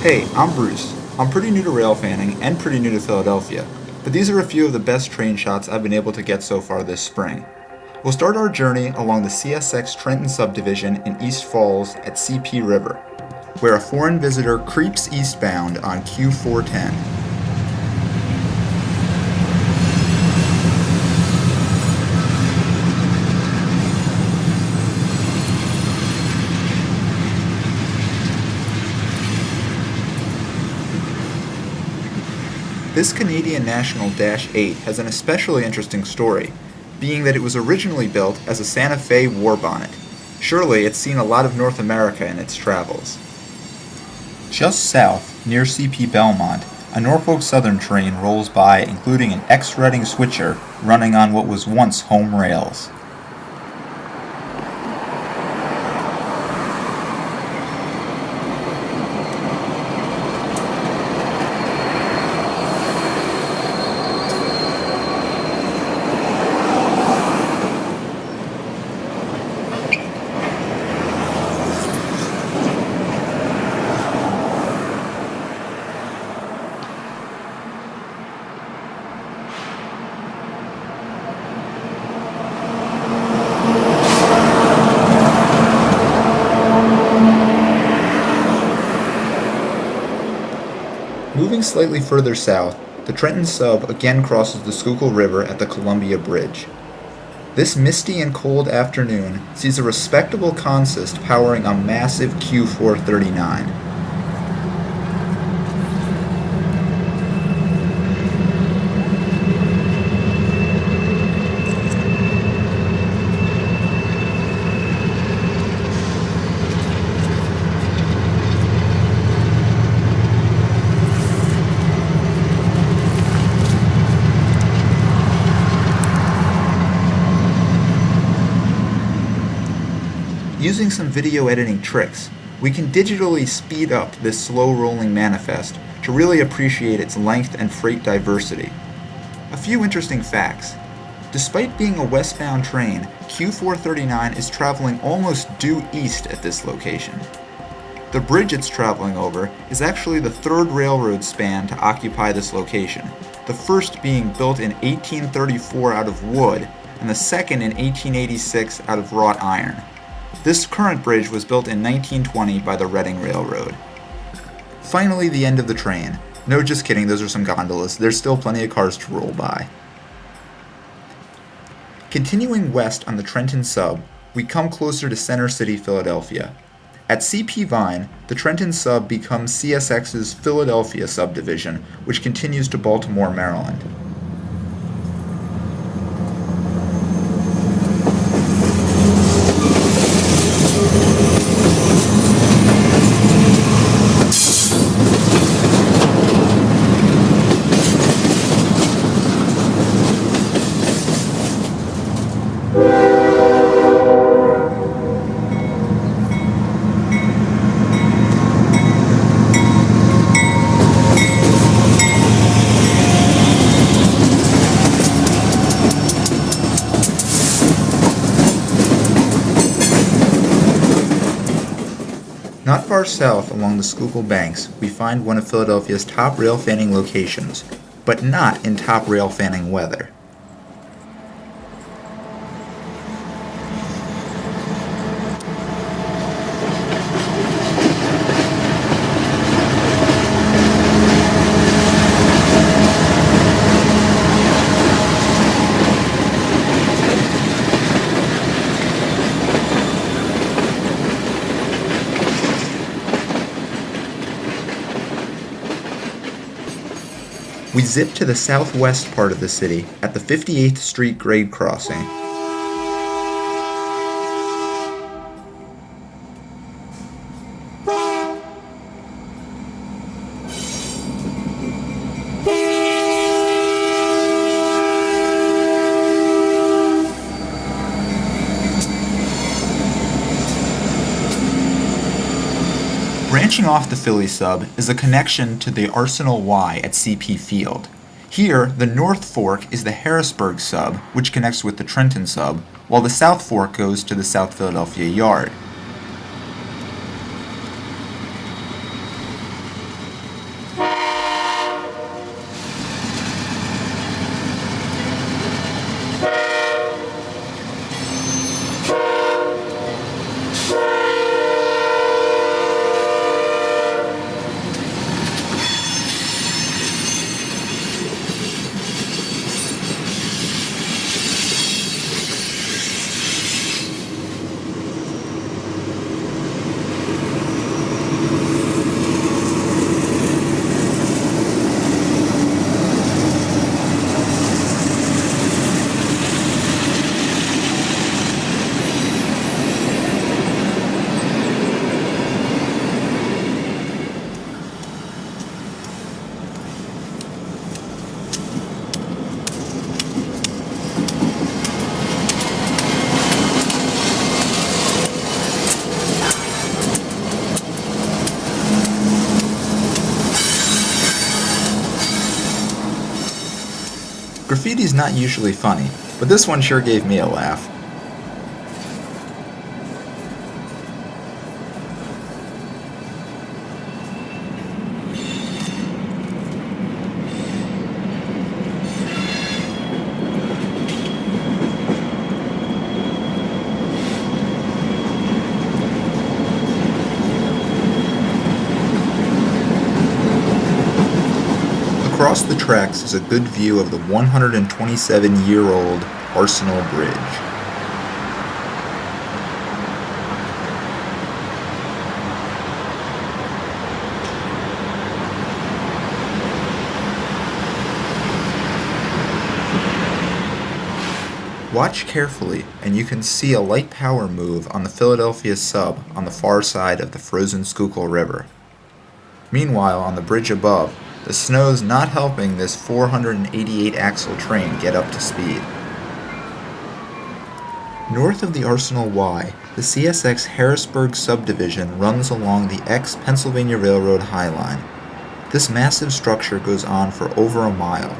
Hey, I'm Bruce. I'm pretty new to rail fanning and pretty new to Philadelphia, but these are a few of the best train shots I've been able to get so far this spring. We'll start our journey along the CSX Trenton subdivision in East Falls at CP River, where a foreign visitor creeps eastbound on Q410. This Canadian National Dash 8 has an especially interesting story, being that it was originally built as a Santa Fe war bonnet. Surely it's seen a lot of North America in its travels. Just south, near CP Belmont, a Norfolk Southern train rolls by including an X-Reading switcher running on what was once home rails. Moving slightly further south, the Trenton Sub again crosses the Schuylkill River at the Columbia Bridge. This misty and cold afternoon sees a respectable consist powering a massive Q439. Using some video editing tricks, we can digitally speed up this slow-rolling manifest to really appreciate its length and freight diversity. A few interesting facts. Despite being a westbound train, Q439 is traveling almost due east at this location. The bridge it's traveling over is actually the third railroad span to occupy this location, the first being built in 1834 out of wood, and the second in 1886 out of wrought iron. This current bridge was built in 1920 by the Reading Railroad. Finally, the end of the train. No, just kidding, those are some gondolas. There's still plenty of cars to roll by. Continuing west on the Trenton Sub, we come closer to Center City, Philadelphia. At CP Vine, the Trenton Sub becomes CSX's Philadelphia subdivision, which continues to Baltimore, Maryland. Not far south along the Schuylkill banks, we find one of Philadelphia's top rail fanning locations, but not in top rail fanning weather. We zip to the southwest part of the city at the 58th Street grade crossing. Branching off the Philly sub is a connection to the Arsenal Y at CP Field. Here, the North Fork is the Harrisburg sub, which connects with the Trenton sub, while the South Fork goes to the South Philadelphia Yard. Graffiti's not usually funny, but this one sure gave me a laugh. Across the tracks is a good view of the 127-year-old Arsenal Bridge. Watch carefully, and you can see a light power move on the Philadelphia sub on the far side of the frozen Schuylkill River. Meanwhile, on the bridge above, the snow's not helping this 488-axle train get up to speed. North of the Arsenal Y, the CSX Harrisburg subdivision runs along the ex-Pennsylvania Railroad High Line. This massive structure goes on for over a mile.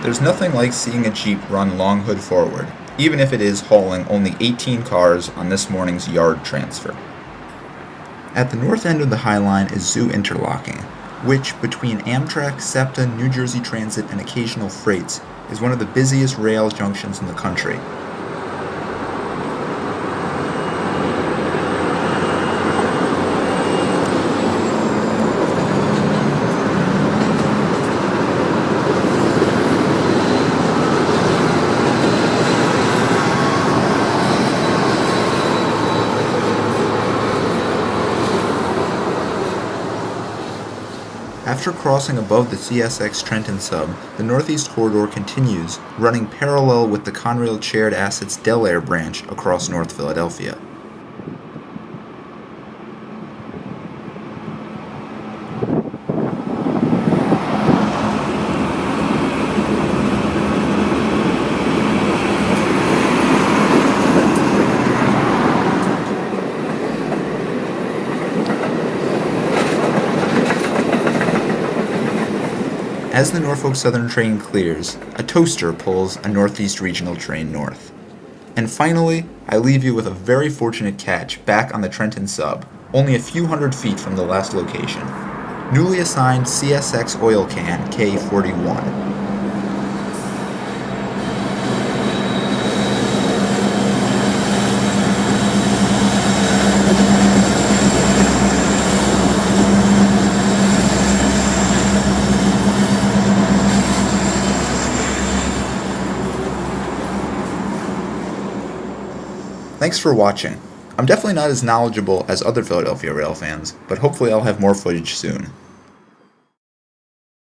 There's nothing like seeing a Jeep run long hood forward, even if it is hauling only 18 cars on this morning's yard transfer. At the north end of the High Line is Zoo Interlocking, which, between Amtrak, SEPTA, New Jersey Transit, and occasional freights, is one of the busiest rail junctions in the country. After crossing above the CSX Trenton sub, the Northeast Corridor continues, running parallel with the Conrail Shared Assets Delair branch across North Philadelphia. As the Norfolk Southern train clears, a toaster pulls a Northeast Regional train north. And finally, I leave you with a very fortunate catch back on the Trenton sub, only a few hundred feet from the last location. Newly assigned CSX oil can K41. Thanks for watching. I'm definitely not as knowledgeable as other Philadelphia rail fans, but hopefully I'll have more footage soon.